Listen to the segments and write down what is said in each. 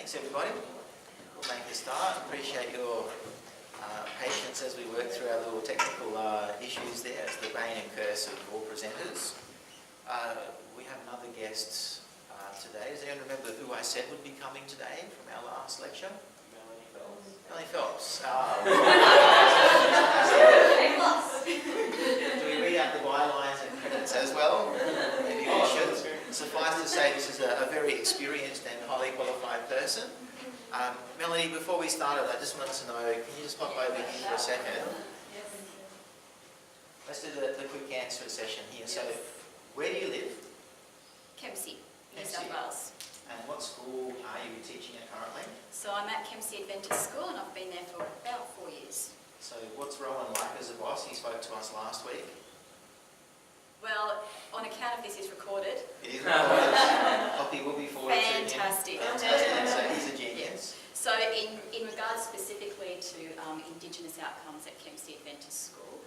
Thanks everybody. We'll make a start. Appreciate your patience as we work through our little technical issues there. It's the bane and curse of all presenters. We have another guest today. Does anyone remember who I said would be coming today from our last lecture? Melanie Phelps. Do we read out the bylines and credits as well? Maybe we should. Suffice to say, this is a very experienced and highly qualified person. Melanie, before we started, I just wanted to know, can you just pop over here for a second? Let's do the quick answer session here. So, where do you live? Kempsey, New South Wales. And what school are you teaching at currently? So I'm at Kempsey Adventist School and I've been there for about 4 years. So what's Rowan like as a boss? He spoke to us last week. Well, on account of this is recorded. It is recorded. Copy will be forwarded to him. Fantastic. So he's a genius. So in regards specifically to Indigenous outcomes at Kempsey Adventist School,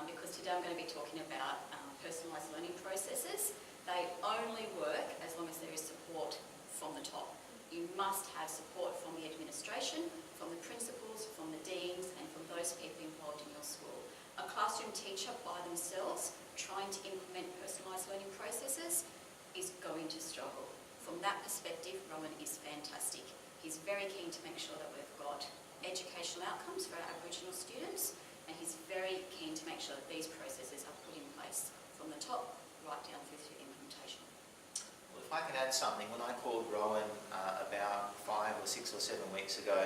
because today I'm going to be talking about personalised learning processes, they only work as long as there is support from the top. You must have support from the administration, from the principals, from the deans, and from those people involved in your school. A classroom teacher by themselves trying to implement personalised learning processes is going to struggle. From that perspective, Rowan is fantastic. He's very keen to make sure that we've got educational outcomes for our Aboriginal students, and he's very keen to make sure that these processes are put in place from the top right down through to implementation. Well, if I can add something, when I called Rowan about 5 or 6 or 7 weeks ago,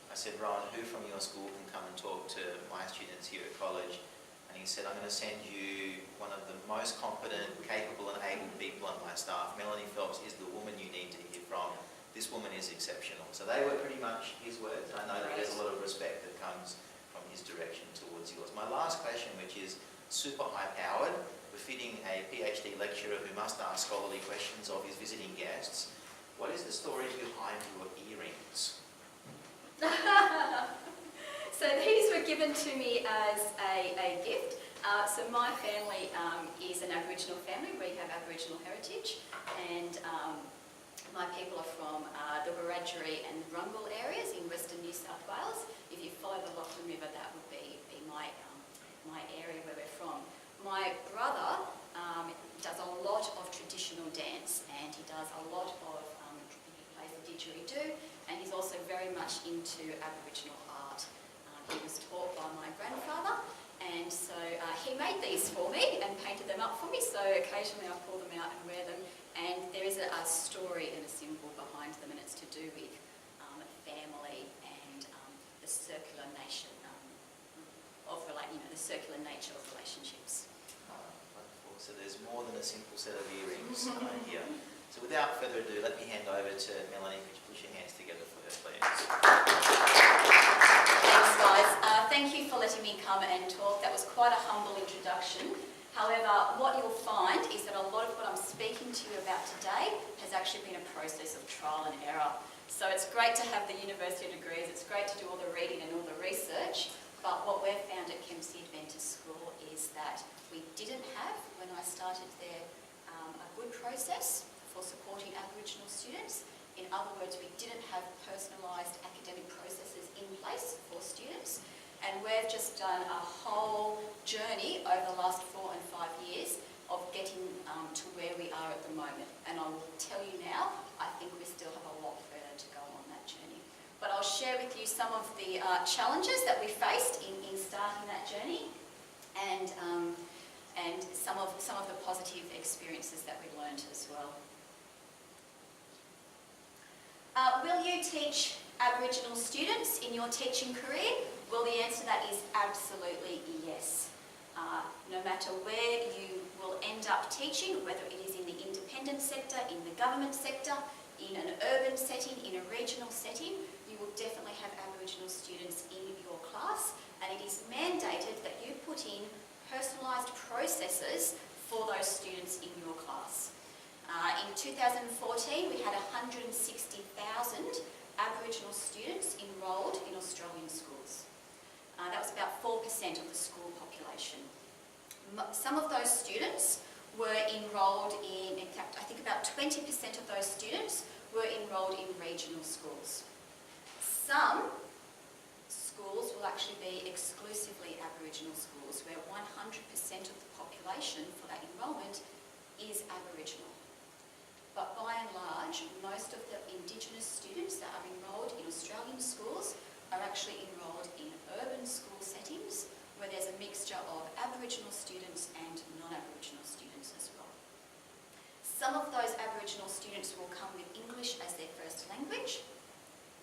I said, Rowan, who from your school can come and talk to my students here at college? And he said, I'm going to send you one of the most competent, capable and able people on my staff. Melanie Phelps is the woman you need to hear from. This woman is exceptional. So they were pretty much his words. I know that there's a lot of respect that comes from his direction towards yours. My last question, which is super high-powered, befitting a PhD lecturer who must ask scholarly questions of his visiting guests, what is the story behind your earrings? So these were given to me as a gift. So my family is an Aboriginal family. We have Aboriginal heritage, and my people are from the Wiradjuri and the Rungal areas in western New South Wales. If you follow the Lachlan River, that would be my area where we're from. My brother does a lot of traditional dance, and he does a lot of, he plays the didgeridoo, and he's also very much into Aboriginal art. He was taught by my grandfather, and so he made these for me and painted them up for me, so occasionally I pull them out and wear them, and there is a story and a symbol behind them, and it's to do with family and the circular nation the circular nature of relationships. Wonderful. So there's more than a simple set of earrings here. So without further ado, let me hand over to Melanie. Could you put your hands together for her, please? Thanks, guys. Thank you for letting me come and talk. That was quite a humble introduction. However, what you'll find is that a lot of what I'm speaking to you about today has actually been a process of trial and error. So it's great to have the university degrees, it's great to do all the reading and all the research, but what we've found at Kempsey Adventist School is that we didn't have, when I started there, a good process for supporting Aboriginal students. In other words, we didn't have personalised academic processes in place for students. And we've just done a whole journey over the last 4 and 5 years of getting to where we are at the moment. And I will tell you now, I think we still have a lot further to go on that journey. But I'll share with you some of the challenges that we faced in starting that journey, and some of the positive experiences that we learned as well. Will you teach Aboriginal students in your teaching career? Well, the answer to that is absolutely yes. No matter where you will end up teaching, whether it is in the independent sector, in the government sector, in an urban setting, in a regional setting, you will definitely have Aboriginal students in your class, and it is mandated that you put in personalised processes for those students in your class. In 2014, we had 160,000 Aboriginal students enrolled in Australian schools. That was about 4% of the school population. Some of those students were enrolled in fact, I think about 20% of those students were enrolled enrolled in regional schools. Some schools will actually be exclusively Aboriginal schools, where 100% of the population for that enrolment is Aboriginal. But by and large, most of the Indigenous students that are enrolled in Australian schools are actually enrolled in urban school settings, where there's a mixture of Aboriginal students and non-Aboriginal students as well. Some of those Aboriginal students will come with English as their first language.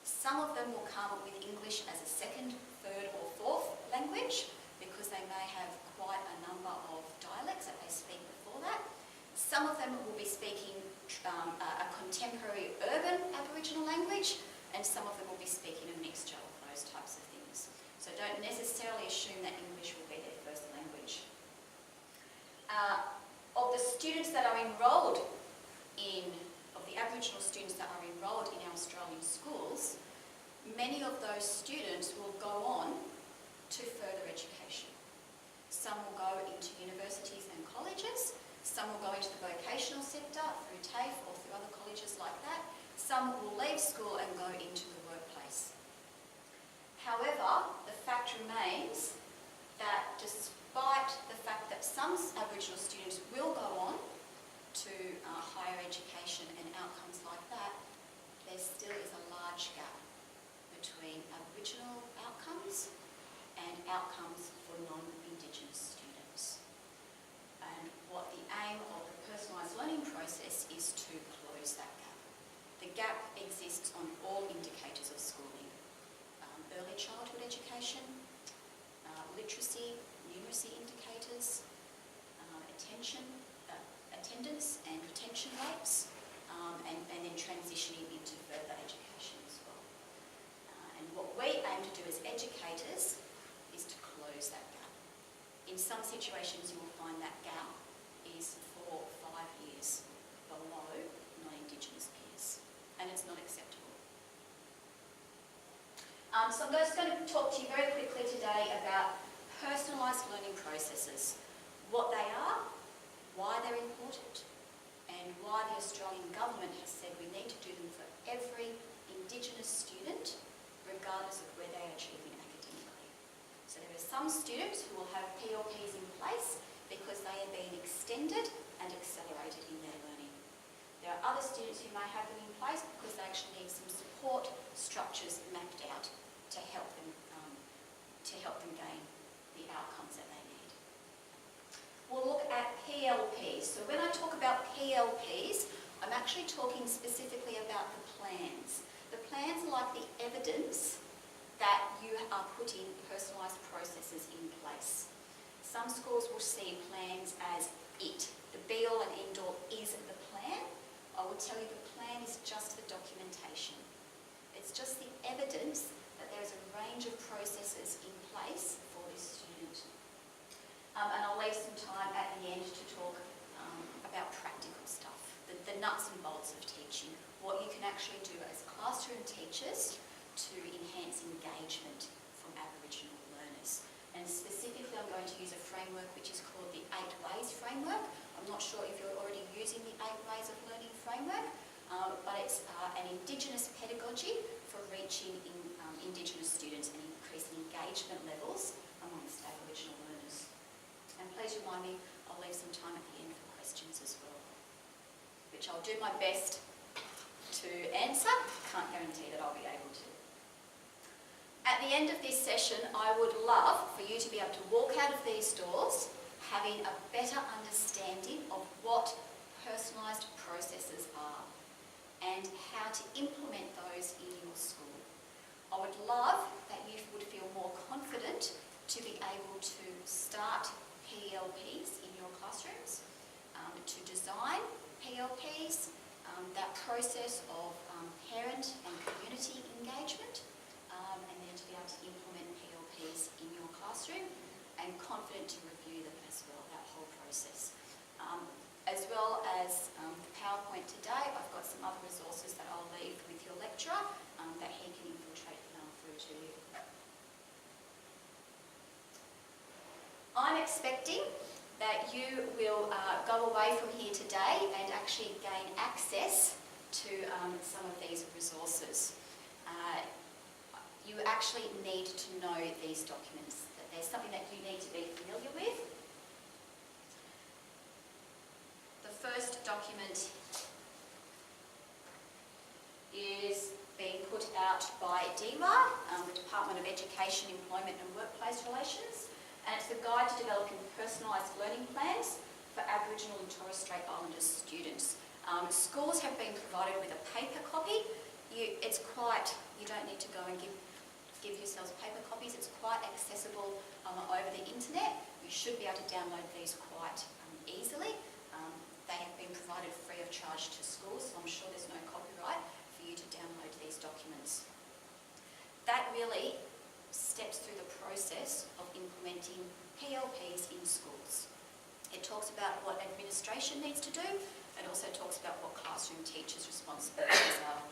Some of them will come with English as a second, third or fourth language, because they may have quite a number of dialects that they speak before that. Some of them will be speaking a contemporary urban Aboriginal language, and some of them will be speaking a mixture of those types of things. So don't necessarily assume that English will be their first language. Of the students that are enrolled of the Aboriginal students that are enrolled in our Australian schools, many of those students will go on to further education. Some will go into universities and colleges, some will go into the vocational sector through TAFE or through other colleges like that. Some will leave school and go into the workplace. However, the fact remains that despite the fact that some Aboriginal students will go on to higher education and outcomes like that, there still is a large gap between Aboriginal outcomes and outcomes for non-Indigenous students. And what the aim of the personalised learning process is to close that gap. The gap exists on all indicators of schooling. Early childhood education, literacy, numeracy indicators, attendance and retention rates, and then transitioning into further education as well. And what we aim to do as educators is to close that gap. In some situations you will find that gap is 4 or 5 years below non-Indigenous peers, and it's not acceptable. So I'm just going to talk to you very quickly today about personalised learning processes, what they are, why they're important, and why the Australian government has said we need to do them for every Indigenous student, regardless of where they are achieving academically. So there are some students who will have PLPs in place because they are being extended and accelerated in their learning. There are other students who may have them in place because they actually need some support structures mapped out to help them gain the outcomes that they need. We'll look at PLPs. So when I talk about PLPs, I'm actually talking specifically about the plans. The plans are like the evidence that you are putting personalised processes in place. Some schools will see plans as it. The be-all and end-all is the plan. I will tell you the plan is just the documentation. It's just the evidence that there's a range of processes in place for this student. And I'll leave some time at the end to talk about practical stuff, the nuts and bolts of teaching, what you can actually do as classroom teachers to enhance engagement from Aboriginal learners. And specifically I'm going to use a framework which is called the 8 Ways framework. I'm not sure if you're already using the 8 Ways of Learning framework, but it's an Indigenous pedagogy for reaching Indigenous students and increasing engagement levels amongst Aboriginal learners. And please remind me, I'll leave some time at the end for questions as well, which I'll do my best to answer. Can't guarantee that I'll be able to. At the end of this session, I would love for you to be able to walk out of these doors having a better understanding of what personalised processes are and how to implement those in your school. I would love that you would feel more confident to be able to start PLPs in your classrooms, to design PLPs, that process of parent and community engagement, and then to be able to implement PLPs in your classroom, and confident to review them as well, that whole process. As well as the PowerPoint today, I've got some other resources that I'll leave with your lecturer that he can infiltrate through to you. I'm expecting that you will go away from here today and actually gain access to some of these resources. You actually need to know these documents, that there's something that you need to be familiar with. The first document is being put out by DEWA, the Department of Education, Employment and Workplace Relations, and it's a guide to developing personalised learning plans for Aboriginal and Torres Strait Islander students. Schools have been provided with a paper copy. You don't need to go and give yourselves paper copies. It's quite accessible over the internet. You should be able to download these quite easily. They have been provided free of charge to schools, so I'm sure there's no copyright for you to download these documents. That really steps through the process of implementing PLPs in schools. It talks about what administration needs to do, and also talks about what classroom teachers' responsibilities are.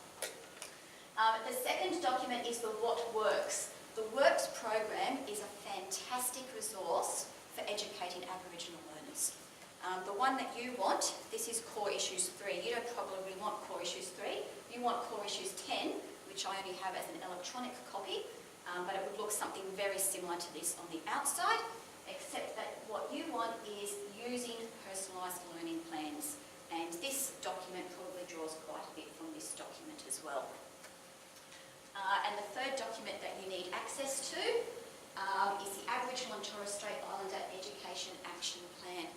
The second document is the What Works. The Works program is a fantastic resource for educating Aboriginal learners. The one that you want, this is Core Issues 3. You don't probably want Core Issues 3. You want Core Issues 10, which I only have as an electronic copy, but it would look something very similar to this on the outside, except that what you want is using personalised learning plans. And this document probably draws quite a bit from this document as well. And the third document that you need access to is the Aboriginal and Torres Strait Islander Education Action Plan.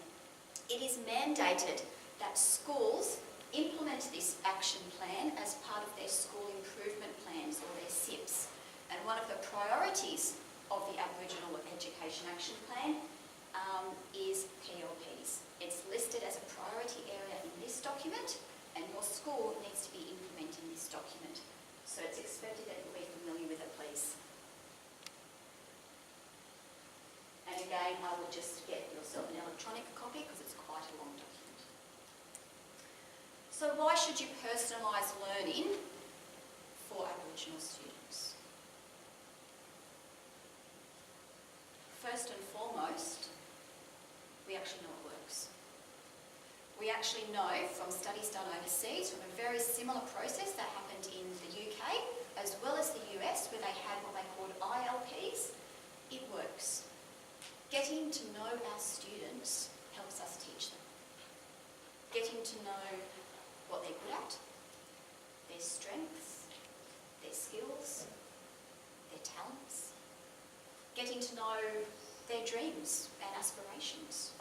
It is mandated that schools implement this action plan as part of their school improvement plans, or their SIPs. And one of the priorities of the Aboriginal Education Action Plan is PLPs. It's listed as a priority area in this document, and your school needs to be implementing this document. So it's expected that you'll be familiar with it, please. And again, I would just get yourself an electronic copy because it's quite a long document. So why should you personalise learning for Aboriginal students? First and foremost, we actually know it works. We actually know from studies done overseas, from a very similar process that happened in the UK as well as the US, where they had what they called ILPs, it works. Getting to know our students helps us teach them. Getting to know what they're good at, their strengths, their skills, their talents. Getting to know their dreams and aspirations.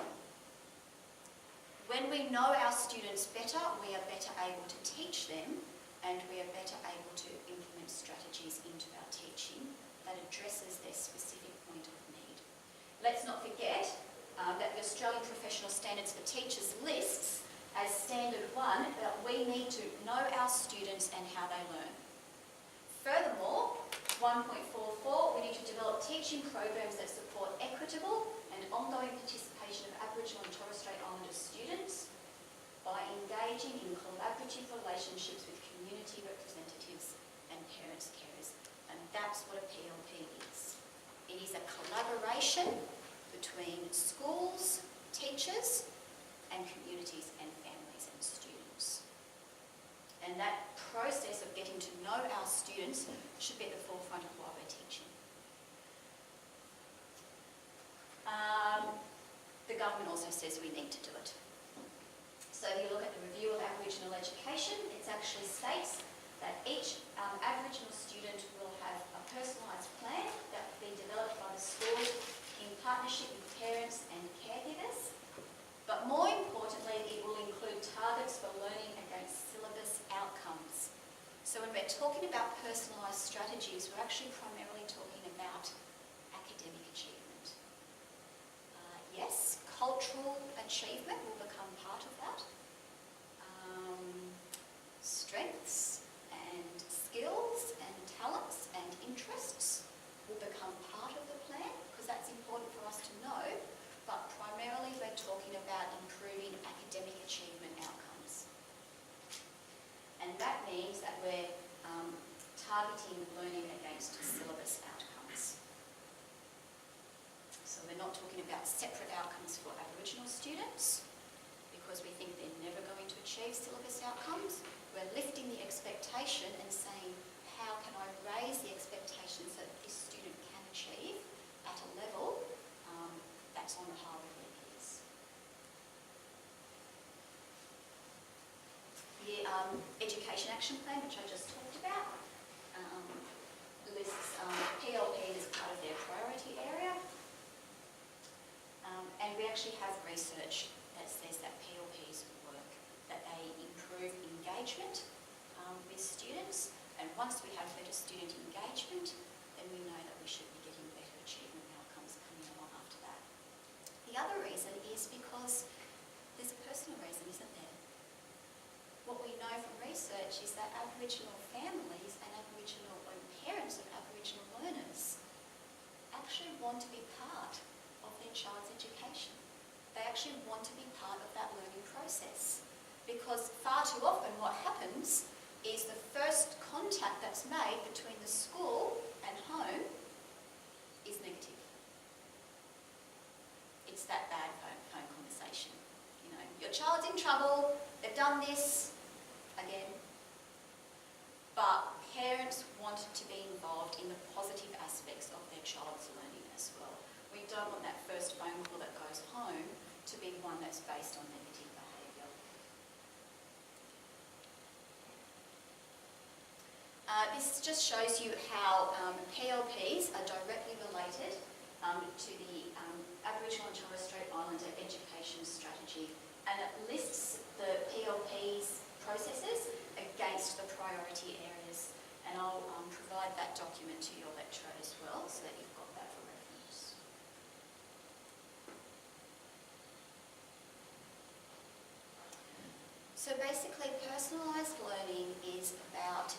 When we know our students better, we are better able to teach them, and we are better able to implement strategies into our teaching that addresses their specific point of need. Let's not forget that the Australian Professional Standards for Teachers lists as Standard 1 that we need to know our students and how they learn. Furthermore, 1.44, we need to develop teaching programs that support equitable and ongoing participation of Aboriginal and Torres Strait Islander students by engaging in collaborative relationships with community representatives and parents, carers. And that's what a PLP is. It is a collaboration between schools, teachers, and communities and families and students. And that process of getting to know our students should be at the forefront of why we're teaching. The government also says we need to do it. So if you look at the review of Aboriginal education, it actually states that each Aboriginal student will have a personalised plan that will be developed by the school in partnership with parents and caregivers. But more importantly, it will include targets for learning against syllabus outcomes. So when we're talking about personalised strategies, we're actually primarily talking about academic achievement. Yes, cultural achievement will become part of that. Strengths and skills and talents and interests will become part of the plan, because that's important for us to know, but primarily we're talking about improving academic achievement outcomes. And that means that we're targeting learning against syllabus outcomes. So we're not talking about separate outcomes for Aboriginal students, because we think they're never going to achieve syllabus outcomes. We're lifting the expectation and saying, how can I raise the expectation so that this student can achieve at a level that's on par with their peers. The Education Action Plan, which I just talked about, lists PLPs as part of their priority area. And we actually have research that says that PLPs work, that they improve engagement with students. And once we have better student engagement, then we know that we should be getting better achievement outcomes coming along after that. The other reason is because there's a personal reason, isn't there? What we know from research is that Aboriginal families and Aboriginal parents of Aboriginal learners actually want to be part of their child's education. They actually want to be part of that learning process, because far too often what happens is the first contact that's made between the school and home is negative. It's that bad phone conversation. You know, your child's in trouble, they've done this again. But parents want to be involved in the positive aspects of their child's learning as well. We don't want that first phone call that goes home to be one that's based on negative behaviour. This just shows you how PLPs are directly related to the Aboriginal and Torres Strait Islander Education Strategy, and it lists the PLPs processes against the priority areas, and I'll provide that document to your lecturer as well so that you've got that for reference. So basically, personalised learning is about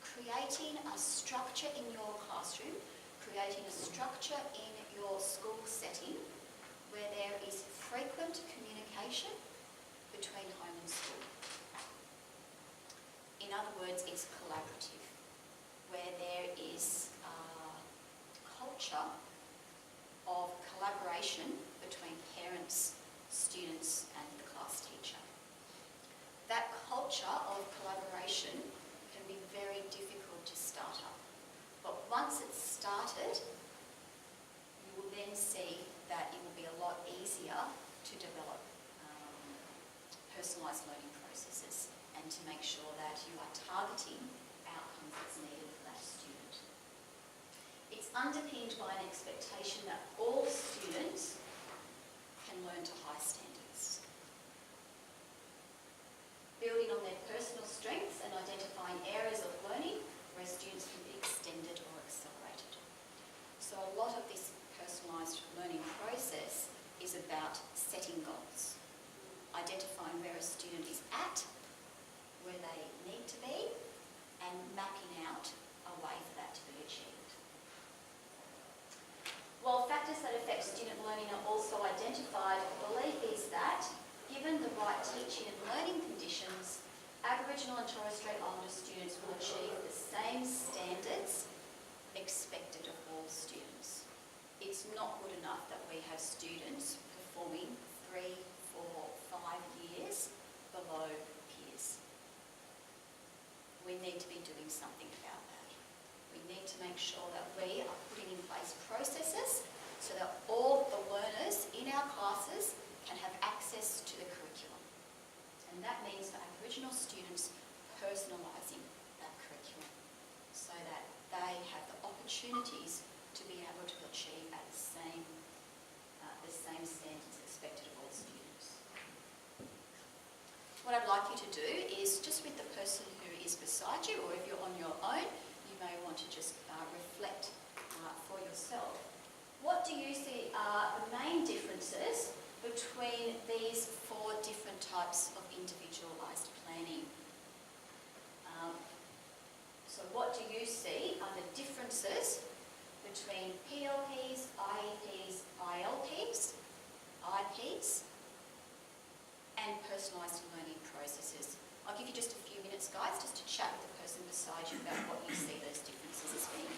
creating a structure in your classroom, creating a structure in your school setting where there is frequent communication between home and school. In other words, it's collaborative, where there is a culture of collaboration between parents, students and the class teacher. That culture of collaboration can be very difficult to start up, but once it's started, you will then see that it will be a lot easier to develop personalised learning processes and to make sure that you are targeting outcomes that's needed for that student. It's underpinned by an expectation that all students can learn to high standards. Building on their personal strengths and identifying areas of learning where students can be extended or accelerated. So a lot of this personalised learning process is about setting goals, identifying where a student is at, where they need to be, and mapping out a way for that to be achieved. While factors that affect student learning are also identified, the belief is that, given the right teaching and learning conditions, Aboriginal and Torres Strait Islander students will achieve the same standards expected of all students. It's not good enough that we have students performing 3, 4, 5 years below peers. We need to be doing something about that. We need to make sure that we are putting in place processes so that all the learners in our classes can have access to the curriculum. And that means for Aboriginal students personalising that curriculum so that they have the opportunities to be able to achieve at the same standards expected of all students. What I'd like you to do is, just with the person who is beside you, or if you're on your own, you may want to just reflect for yourself. What do you see are the main differences between these 4 different types of individualised planning? So what do you see are the differences between PLPs, IEPs, ILPs, IPs, and personalised learning processes? I'll give you just a few minutes, guys, just to chat with the person beside you about what you see those differences as being.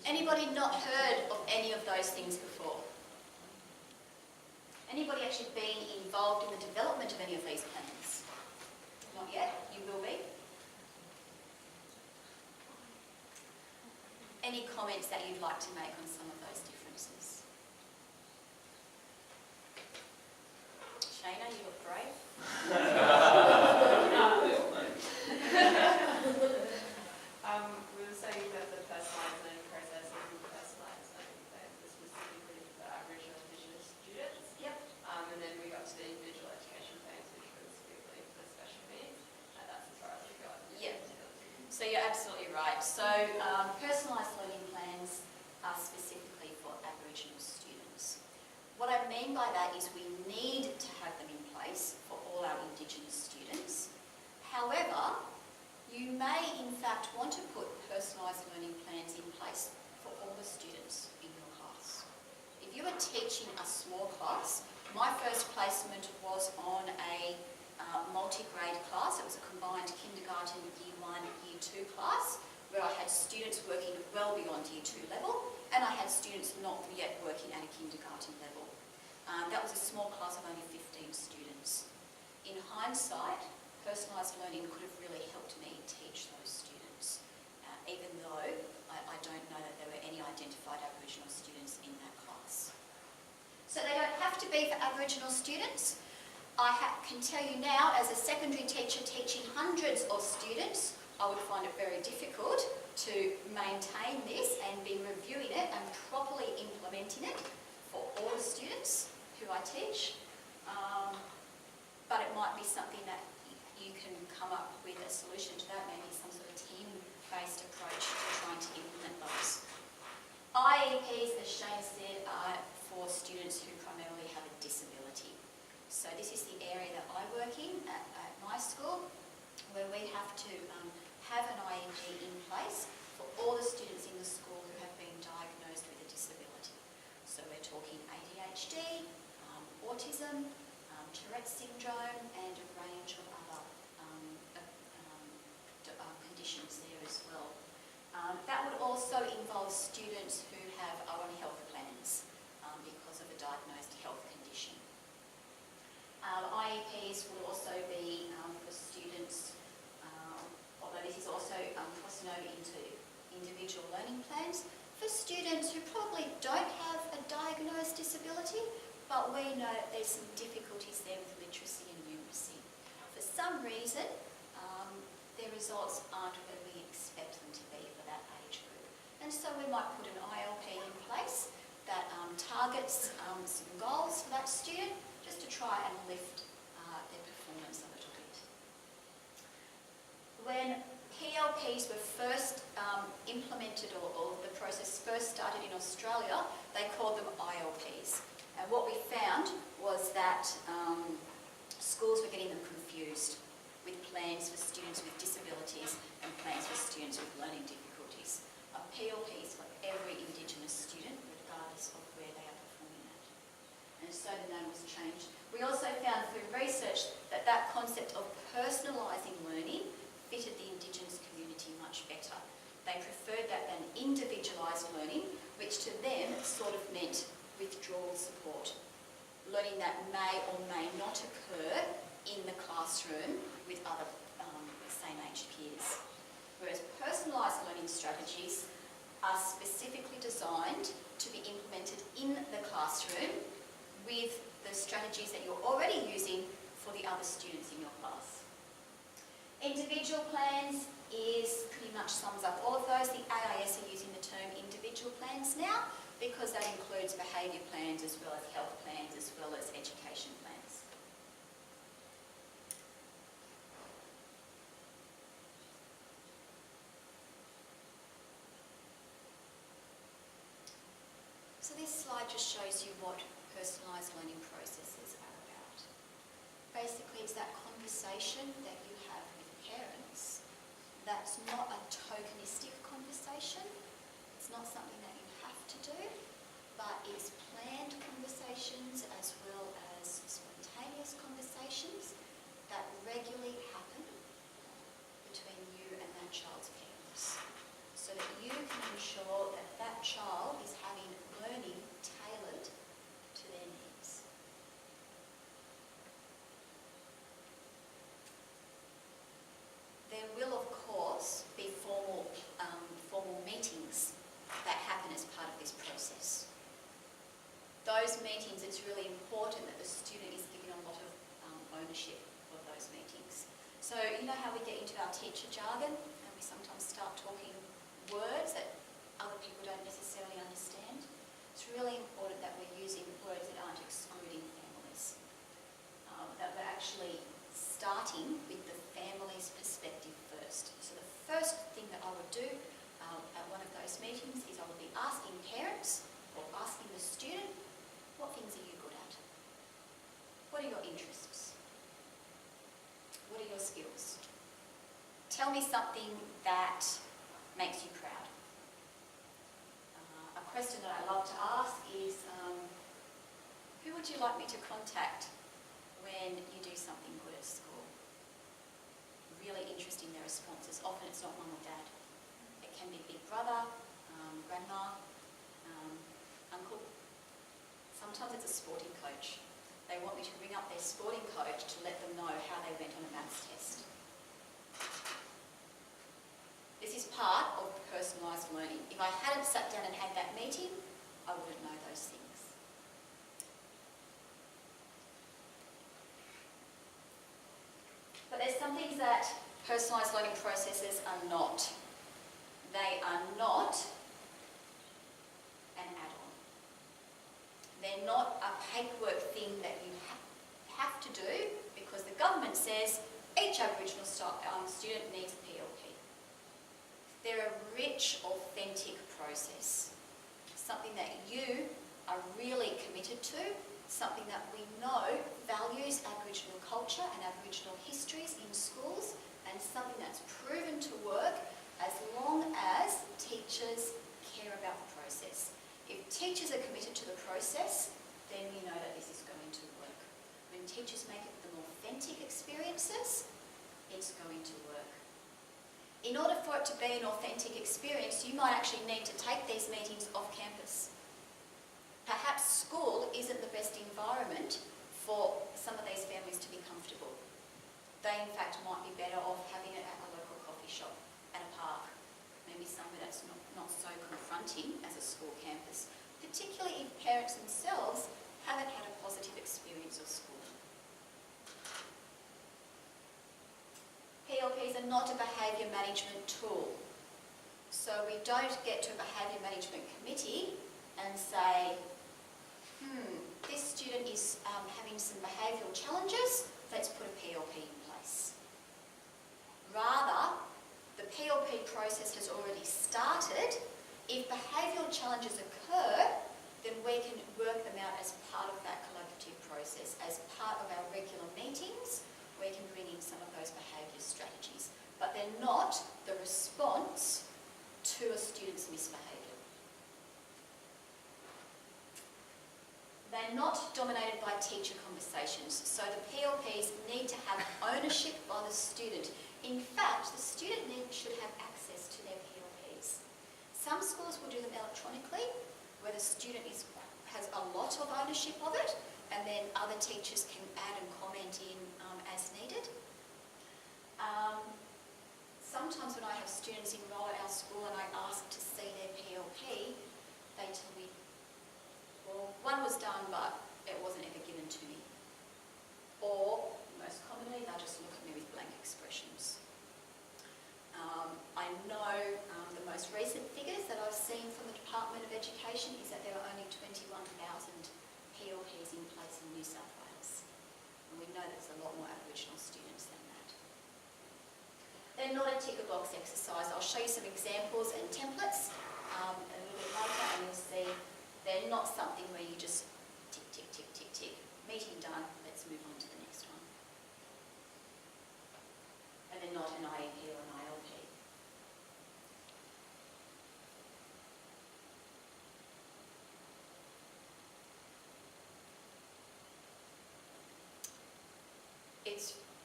Anybody not heard of any of those things before? Anybody actually been involved in the development of any of these plans? Not yet, you will be. Any comments that you'd like to make on some of those differences? Shana, you look brave. We were saying that the personalised learning process and personalised learning plans was specifically for Aboriginal and Indigenous students. Yep. And then we got to the individual education plans, which was specifically for special needs. And that's as far as we got. Yep. So you're absolutely right. So personalised learning plans are specifically for Aboriginal students. What I mean by that is we need to have them in place for all our Indigenous students. However, you may in fact want to put personalised learning plans in place for all the students in your class. If you are teaching a small class, my first placement was on a multi-grade class. It was a combined kindergarten year 1, year 2 class where I had students working well beyond year 2 level and I had students not yet working at a kindergarten level. That was a small class of only 15 students. In hindsight, personalised learning could have really helped me teach those students, even though I don't know that there were any identified Aboriginal students in that class. So they don't have to be for Aboriginal students. I can tell you now, as a secondary teacher teaching hundreds of students, I would find it very difficult to maintain this and be reviewing it and properly implementing it for all the students who I teach. But it might be something that you can come up with a solution to that, maybe some sort of team-based approach to trying to implement those. IEPs, as Shane said, are for students who primarily have a disability. So this is the area that I work in at my school, where we have to have an IEP in place for all the students in the school who have been diagnosed with a disability. So we're talking ADHD, autism, Tourette's syndrome, and a range of other conditions there as well. That would also involve students who are on health plans because of a diagnosed health condition. IEPs will also be for students, although this is also crossing over into individual learning plans, for students who probably don't have a diagnosed disability, but we know that there's some difficulties there with literacy and numeracy. For some reason, their results aren't where we expect them to be for that age group. And so we might put an ILP in place that targets some goals for that student, just to try and lift their performance a little bit. When PLPs were first implemented, or the process first started in Australia, they called them ILPs. And what we found was that schools were getting them confused with plans for students with disabilities and plans for students with learning difficulties. A PLP is for every Indigenous student, regardless of where they are performing at. And so the name was changed. We also found through research that that concept of personalising learning fitted the Indigenous community much better. They preferred that than individualised learning, which to them sort of meant withdrawal support, learning that may or may not occur in the classroom with other same-age peers. Whereas personalised learning strategies are specifically designed to be implemented in the classroom with the strategies that you're already using for the other students in your class. Individual plans pretty much sums up all of those. The AIS are using the term individual plans now because that includes behaviour plans as well as health plans as well as education plans. So this slide just shows you what personalised learning processes are about. Basically, it's that conversation that you have with parents that's not a tokenistic conversation. It's not something that you have to do, but it's planned conversations as well as spontaneous conversations that regularly happen between you and that child's parents, so that you can ensure that that meetings, it's really important that the student is given a lot of ownership of those meetings. So you know how we get into our teacher jargon and we sometimes start talking words that other people don't necessarily understand? It's really important that we're using words that aren't excluding families, that we're actually starting with the family's perspective first. So the first thing that I would do at one of those meetings is I would be asking parents or asking the student, what things are you good at? What are your interests? What are your skills? Tell me something that makes you proud. A question that I love to ask is, who would you like me to contact when you do something good at school? Really interesting, their responses. Often it's not mum or dad. It can be big brother, grandma, uncle. Sometimes it's a sporting coach. They want me to ring up their sporting coach to let them know how they went on a maths test. This is part of personalised learning. If I hadn't sat down and had that meeting, I wouldn't know those things. But there's some things that personalised learning processes are not. They are not an add-on. They're not a paperwork thing that you have to do because the government says each Aboriginal student needs a PLP. They're a rich, authentic process. Something that you are really committed to, something that we know values Aboriginal culture and Aboriginal histories in schools, and something that's proven to work as long as teachers care about the process. If teachers are committed to the process, then we know that this is going to work. When teachers make it them authentic experiences, it's going to work. In order for it to be an authentic experience, you might actually need to take these meetings off campus. Perhaps school isn't the best environment for some of these families to be comfortable. They, in fact, might be better off having it at a local coffee shop, at a park, maybe somewhere that's not so confronting as a school campus, particularly if parents themselves haven't had a positive experience of school. PLPs are not a behaviour management tool. So we don't get to a behaviour management committee and say, this student is having some behavioural challenges, let's put a PLP in place. Rather, the PLP process has already started. If behavioural challenges occur, then we can work them out as part of that collaborative process. As part of our regular meetings, we can bring in some of those behaviour strategies. But they're not the response to a student's misbehaviour. They're not dominated by teacher conversations, so the PLPs need to have ownership by the student. In fact, the student should have access to their PLPs. Some schools will do them electronically, where the student has a lot of ownership of it, and then other teachers can add and comment in as needed. Sometimes when I have students enroll at our school and I ask to see their PLP, they tell me, well, one was done, but it wasn't ever given to me. Or, most commonly, they'll just look at me with blank expressions. I know the most recent figures that I've seen from the Department of Education is that there are only 21,000 PLPs in place in New South Wales. And we know there's a lot more Aboriginal students than that. They're not a ticker box exercise. I'll show you some examples and templates a little bit later, and you'll see they're not something where you just tick, tick, tick, tick, tick. Meeting done, let's move on to the next one. And they're not an IEP or an ILP.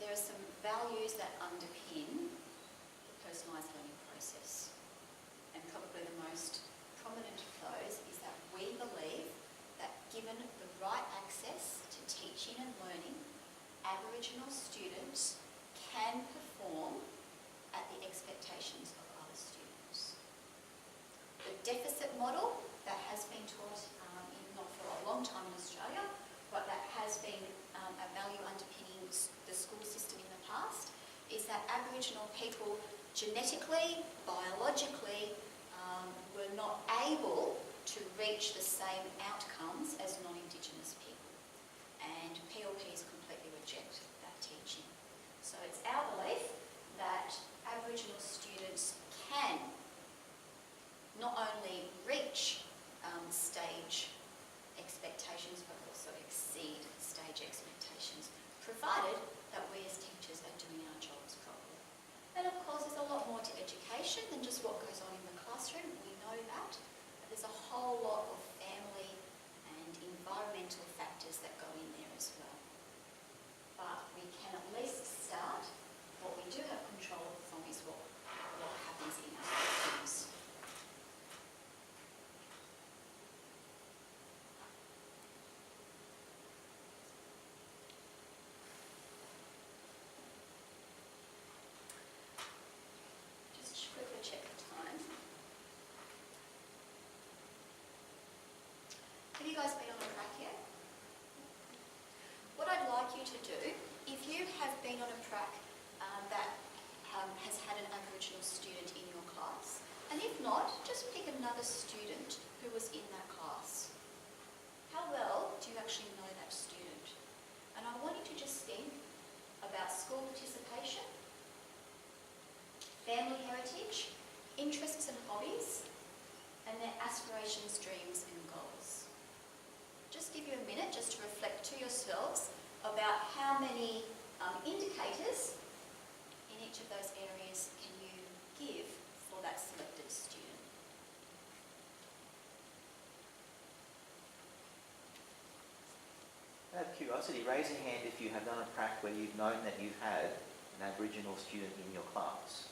There are some values that underpin the personalised learning process. And probably the most prominent of those is that we believe that given the right access to teaching and learning, Aboriginal students can perform at the expectations of other students. The deficit model that has been taught not for a long long time in Australia, but that has been a value underpinning the school system in the past, is that Aboriginal people genetically, biologically, were not able to reach the same outcomes as non-Indigenous people. And PLPs completely reject that teaching. So it's our belief that Aboriginal students can not only reach stage expectations, but also exceed stage expectations, provided that we as teachers are doing our jobs properly. And of course, there's a lot more to education than just what goes on in the classroom. We know that. But there's a whole lot of family and environmental factors that go in there as well. But we can at least start. What we do have control from is what happens in our classrooms. Just quickly check the time. Have you guys been on a track yet? What I'd like you to do, if you have been on a prac that has had an Aboriginal student in your class, and if not, just pick another student who was in that class. How well do you actually know that student? And I want you to just think about school participation, family heritage, interests and hobbies, and their aspirations, dreams and goals. Just give you a minute just to reflect to yourselves about how many indicators in each of those areas can you give for that selected student. Out of curiosity, raise a hand if you have done a prac where you've known that you've had an Aboriginal student in your class.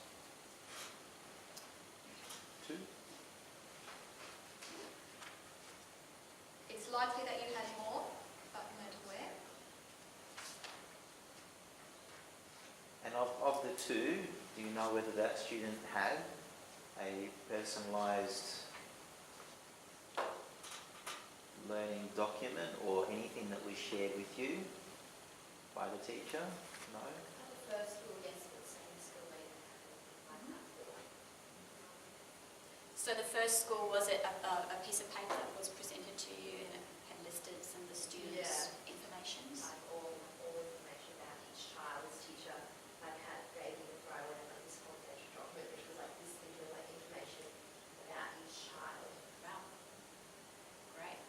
2? It's likely that you had more, but not where. And of the 2, do you know whether that student had a personalised learning document or anything that was shared with you by the teacher? No? At the first school, yes, but same school later. So the first school, was it a piece of paper that was presented to you and it had listed some of the students' information? Like all information about each child's teacher, like gave me the throw in like this confidential document, which was like this thing of like information about each child. Wow. Great.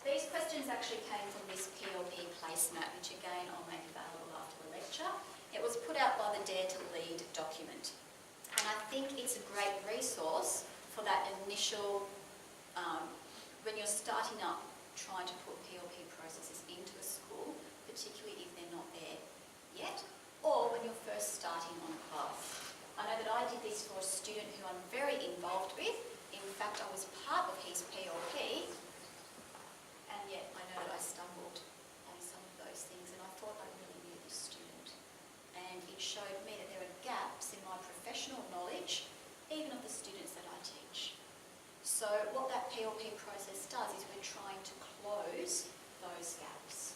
These questions actually came from this PLP placemat, which again I'll make available after the lecture. It was put out by the Dare to Lead document. And I think it's a great resource for that initial, when you're starting up trying to put PLP processes into a school, particularly if they're not there yet, or when you're first starting on a class. I know that I did this for a student who I'm very involved with. In fact, I was part of his PLP, and yet I know that I stumbled on some of those things, and I thought I really knew this student. And it showed me that there are gaps in my professional knowledge, even of the students that I teach. So what that PLP process does is we're trying to close those gaps.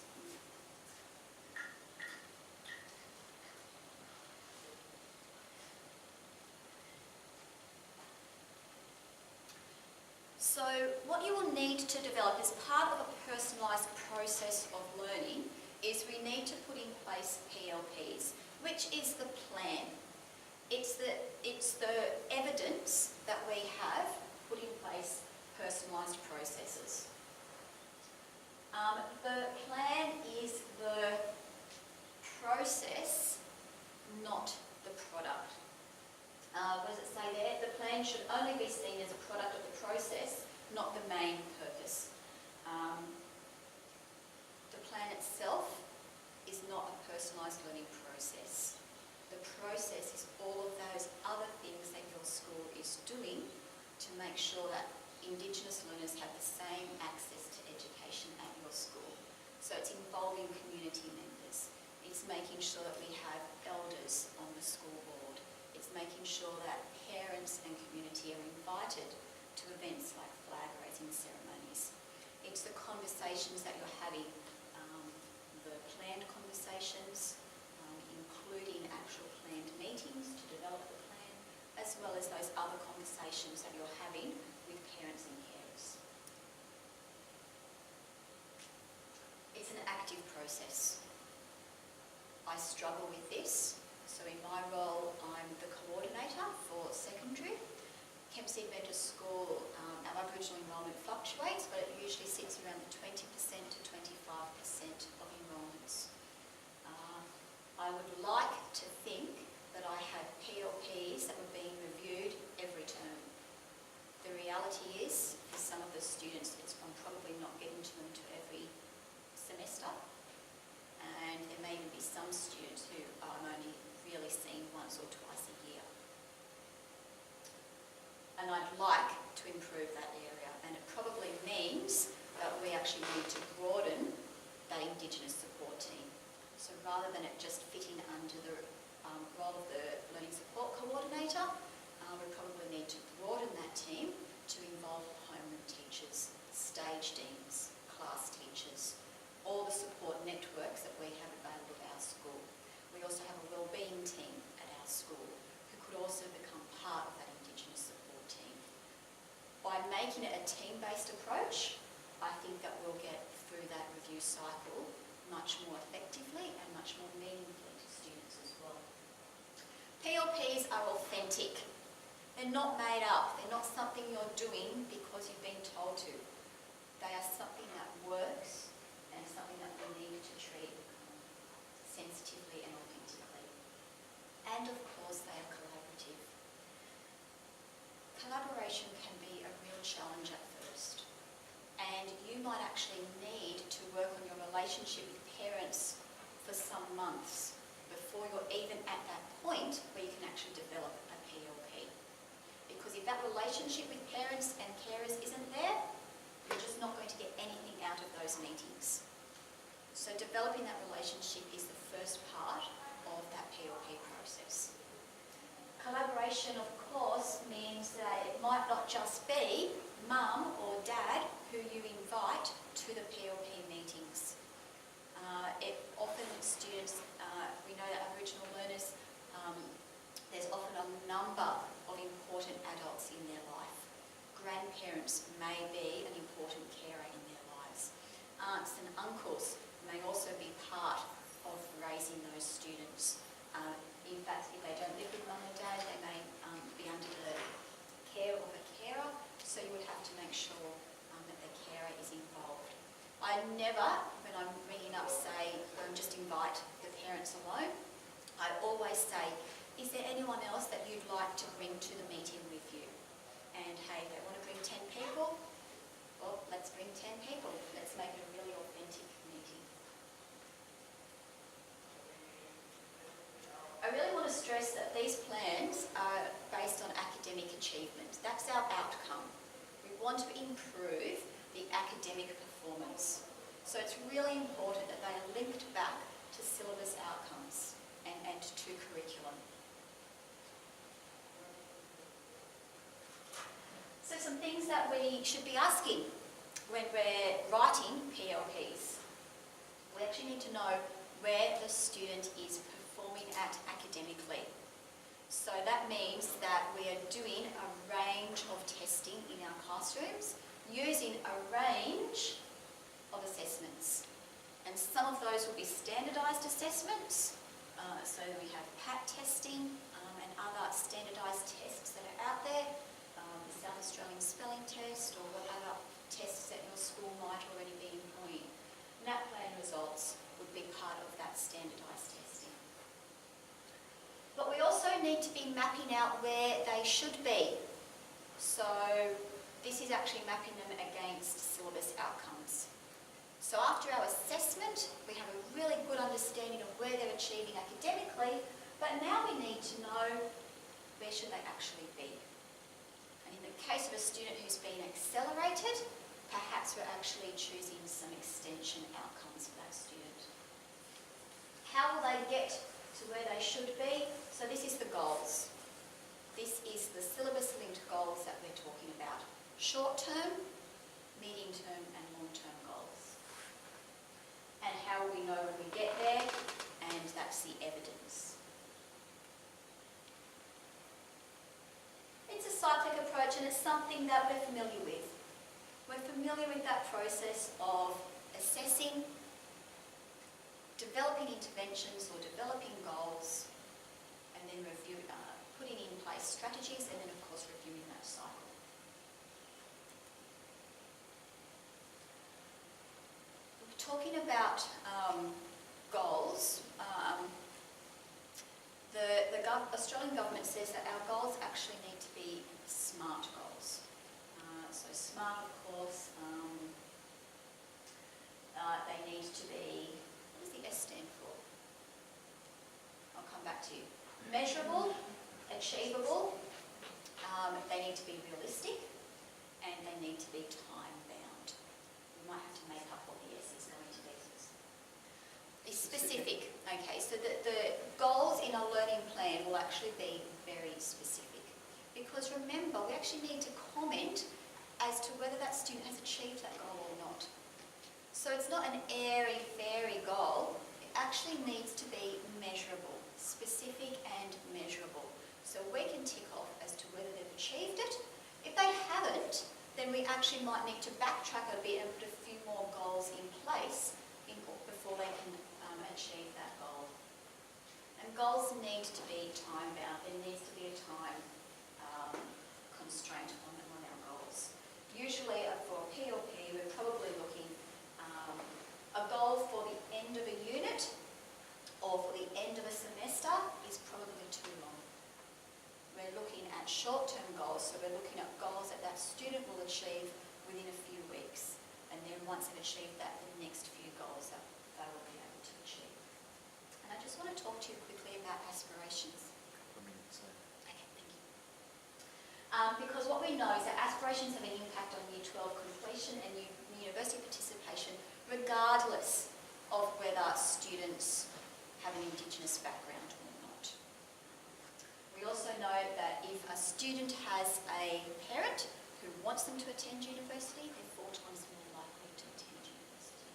So what you will need to develop as part of a personalised process of learning is we need to put in place PLPs, which is the plan. It's the evidence that we have put in place personalised processes. The plan is the process, not the product. What does it say there? The plan should only be seen as a product of the process, not the main purpose. The plan itself is not a personalised learning process. The process is all of those other things that your school is doing to make sure that Indigenous learners have the same access to education at your school. So it's involving community members. It's making sure that we have elders on the school board. It's making sure that parents and community are invited to events like flag raising ceremonies. It's the process. I struggle with this. So in my role, I'm the coordinator for secondary. Kempsey Adventist School, our Aboriginal enrolment fluctuates, but it usually sits around the 20% to 25% of enrolments. I would like to think that I had PLPs that were being reviewed every term. The reality is, for some of the students, I'm probably not getting to them to every semester, and there may even be some students who I'm only really seeing once or twice a year. And I'd like to improve that area, and it probably means that we actually need to broaden that Indigenous support team. So rather than it just fitting under the role of the Learning Support Coordinator, we probably need to broaden that team to involve homeroom teachers, stage deans, class teachers, all the support networks that we have available at our school. We also have a wellbeing team at our school who could also become part of that Indigenous support team. By making it a team-based approach, I think that we'll get through that review cycle much more effectively and much more meaningfully to students as well. PLPs are authentic. They're not made up. They're not something you're doing because you've been told to. They are something that works and something that we need to treat sensitively and authentically. And of course, they are collaborative. Collaboration can be a real challenge at first. And you might actually need to work on your relationship with parents for some months before you're even at that point where you can actually develop a PLP. Because if that relationship with parents and carers isn't there, you're just not going to get anything out of those meetings. So developing that relationship is the first part of that PLP process. Collaboration, of course, means that it might not just be mum or dad who you invite to the PLP meetings. Often students, we know that Aboriginal learners, there's often a number of important adults in their life. Grandparents may be an important carer in their lives. Aunts and uncles may also be part of raising those students. In fact, if they don't live with mum or dad, they may be under the care of a carer, so you would have to make sure that the carer is involved. I never, when I'm ringing up, say, just invite the parents alone. I always say, is there anyone else that you'd like to bring to the meeting with you? And hey, they want to bring 10 people? Well, let's bring 10 people. Let's make it a really authentic meeting. I really want to stress that these plans are based on academic achievement. That's our outcome. We want to improve the academic performance. So it's really important that they are linked back to syllabus outcomes and to curriculum. So some things that we should be asking when we're writing PLPs. We actually need to know where the student is performing at academically. So that means that we are doing a range of testing in our classrooms using a range of assessments. And some of those will be standardised assessments. So we have PAT testing and other standardised tests that are out there. The South Australian Spelling Test or whatever tests that your school might already be employing. NAPLAN results would be part of that standardised testing. But we also need to be mapping out where they should be. So this is actually mapping them against syllabus outcomes. So after our assessment, we have a really good understanding of where they're achieving academically, but now we need to know where should they actually be. And in the case of a student who's been accelerated, perhaps we're actually choosing some extension outcomes for that student. How will they get to where they should be? So this is the goals. This is the syllabus-linked goals that we're talking about. Short-term, medium-term and long-term goals. And how we know when we get there, and that's the evidence. It's a cyclic approach and it's something that we're familiar with. We're familiar with that process of assessing, developing interventions or developing goals, and then putting in place strategies, and then of course reviewing that cycle. We're talking about goals. The Australian government says that our goals actually need to be SMART goals. So SMART, of course, they need to be, what does the S stand for? I'll come back to you. Measurable, achievable, they need to be realistic, and they need to be time-bound. We might have to make up what the S is going to be. Be specific. Okay, so the goals in our learning plan will actually be very specific. Because remember, we actually need to comment as to whether that student has achieved that goal or not. So it's not an airy-fairy goal. It actually needs to be measurable, specific and measurable. So we can tick off as to whether they've achieved it. If they haven't, then we actually might need to backtrack a bit and put a few more goals in place before they can achieve that goal. And goals need to be time-bound. There needs to be a time constraint on our goals. Usually for a PLP, we're probably looking a goal for the end of a unit or for the end of a semester is probably too long. We're looking at short-term goals, so we're looking at goals that student will achieve within a few weeks. And then once they've achieved that, the next few goals that they will be able to achieve. And I just want to talk to you quickly about aspirations. Okay, thank you. Because what we know is that aspirations have an impact on Year 12 completion and university participation, regardless of whether students have an Indigenous background or not. We also know that if a student has a parent who wants them to attend university, they're 4 times more likely to attend university.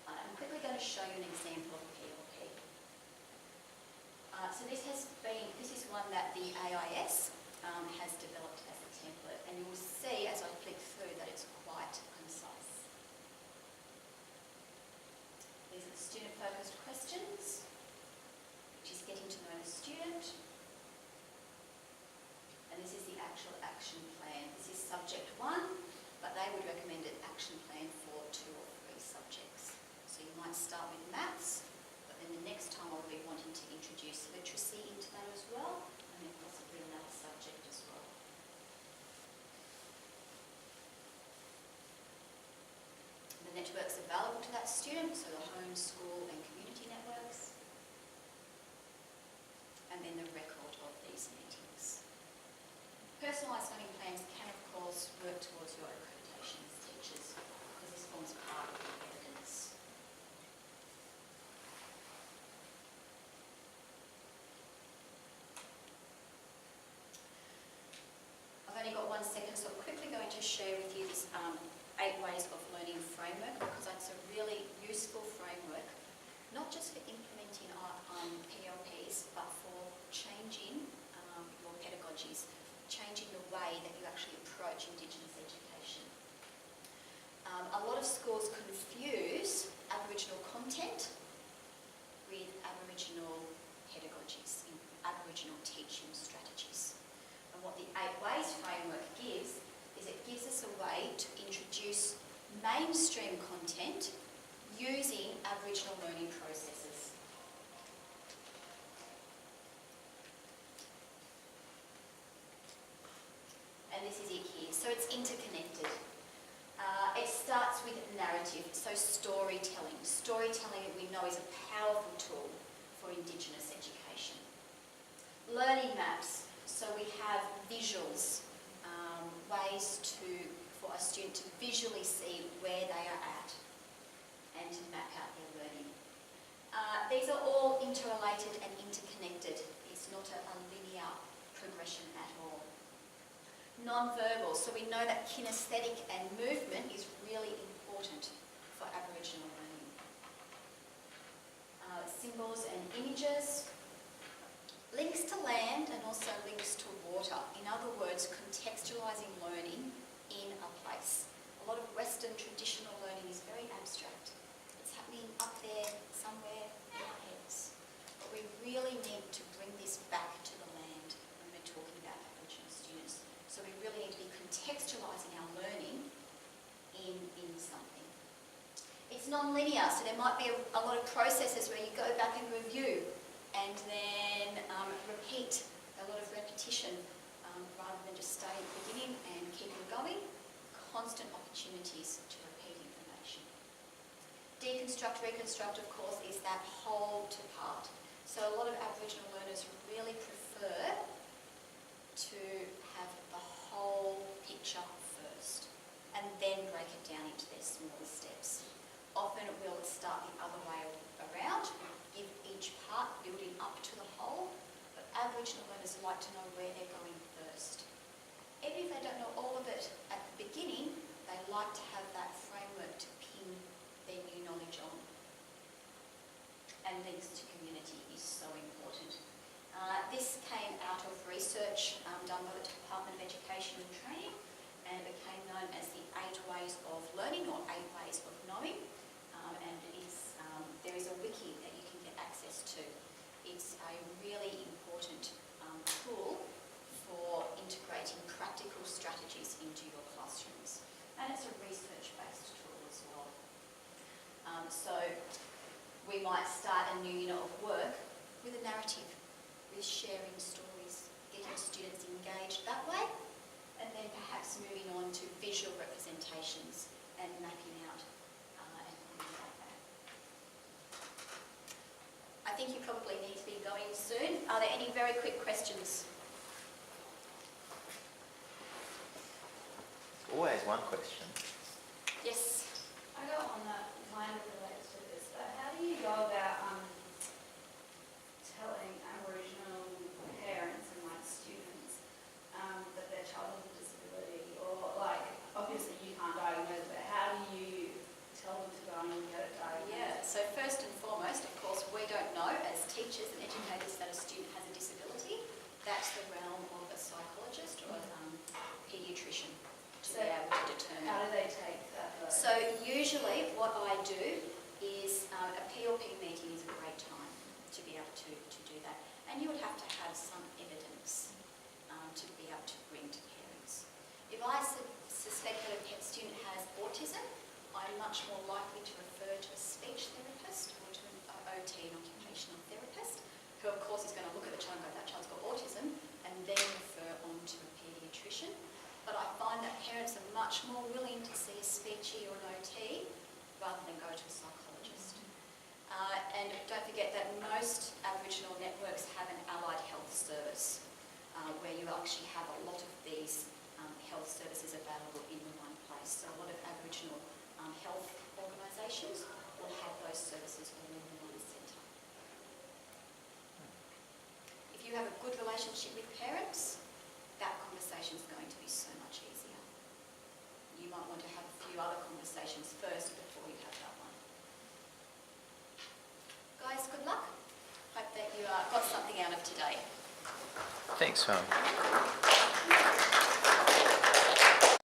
I'm quickly going to show you an example of a PLP. So this is one that the AIS has developed as a template, and you will see as I flick through that it's quite concise. These are the student-focused questions, which is getting to know the student. And this is the actual action plan. This is subject 1, but they would recommend an action plan for 2 or 3 subjects. So you might start with maths, but then the next time I'll be wanting to introduce literacy into that as well, and then possibly another subject as well. The networks available to that student, so the home, school and community networks. And then the record of these meetings. Personalised learning plans can of course work towards your accreditation as teachers, because this forms part of the evidence. I've only got 1 second, so I'm quickly going to share with you this 8 ways of learning framework, because that's a really useful framework, not just for implementing our PLPs, but for changing your pedagogies, changing the way that you actually approach Indigenous education. A lot of schools confuse Aboriginal content with Aboriginal pedagogies, Aboriginal teaching strategies. And what the 8 Ways framework gives is it gives us a way to introduce mainstream content using Aboriginal learning processes. And this is it here. So it's interconnected. It starts with narrative, so storytelling. Storytelling, we know, is a powerful tool for Indigenous education. Learning maps, so we have visuals, ways for a student to visually see where they are at and to map out their learning. These are all interrelated and interconnected. It's not a linear progression at all. Non-verbal, so we know that kinesthetic and movement is really important for Aboriginal learning. Symbols and images. Links to land and also links to water. In other words, contextualising learning in a place. A lot of Western traditional learning is very abstract. It's happening up there contextualising our learning in something. It's non-linear, so there might be a lot of processes where you go back and review and then repeat, a lot of repetition rather than just stay at the beginning and keep it going. Constant opportunities to repeat information. Deconstruct, reconstruct, of course, is that whole to part. So a lot of Aboriginal learners really prefer to have the whole picture first and then break it down into their smaller steps. Often we'll start the other way around, give each part building up to the whole, but Aboriginal learners like to know where they're going first. Even if they don't know all of it at the beginning, they like to have that framework to pin their new knowledge on. And links to community is so important. This came out of research done by the Department of Education and Training, and it became known as the 8 ways of learning or 8 ways of knowing. There is a wiki that you can get access to. It's a really important tool for integrating practical strategies into your classrooms. And it's a research-based tool as well. So we might start a new unit of work with a narrative, with sharing stories, getting students engaged that way, and then perhaps moving on to visual representations and mapping out and things like that. I think you probably need to be going soon. Are there any very quick questions? Always one question. Yes. I go on that kind of relates to this, but how do you go about telling Aboriginal parents and students that their child has a disability, or obviously you can't diagnose it, but how do you tell them to go and get it diagnosed? Yeah, so first and foremost, of course, we don't know as teachers and educators that a student has a disability. That's the realm of a psychologist or a paediatrician to be able to determine. How do they take that though? So usually what I do is a PLP meeting is a great time to be able to do that. And you would have to have some evidence to be able to bring to parents. If I suspect that a student has autism, I'm much more likely to refer to a speech therapist or to an OT, an occupational therapist, who of course is going to look at the child and go, that child's got autism, and then refer on to a paediatrician. But I find that parents are much more willing to see a speechy or an OT rather than go to a psychologist. And don't forget that most Aboriginal networks have an allied health service where you actually have a lot of these health services available in one place. So a lot of Aboriginal health organisations will have those services all in one centre. If you have a good relationship with parents, that conversation is going to be so much easier. You might want to have a few other conversations first before you have that one. Guys, good luck. Hope that you got something out of today. Thanks, Mum.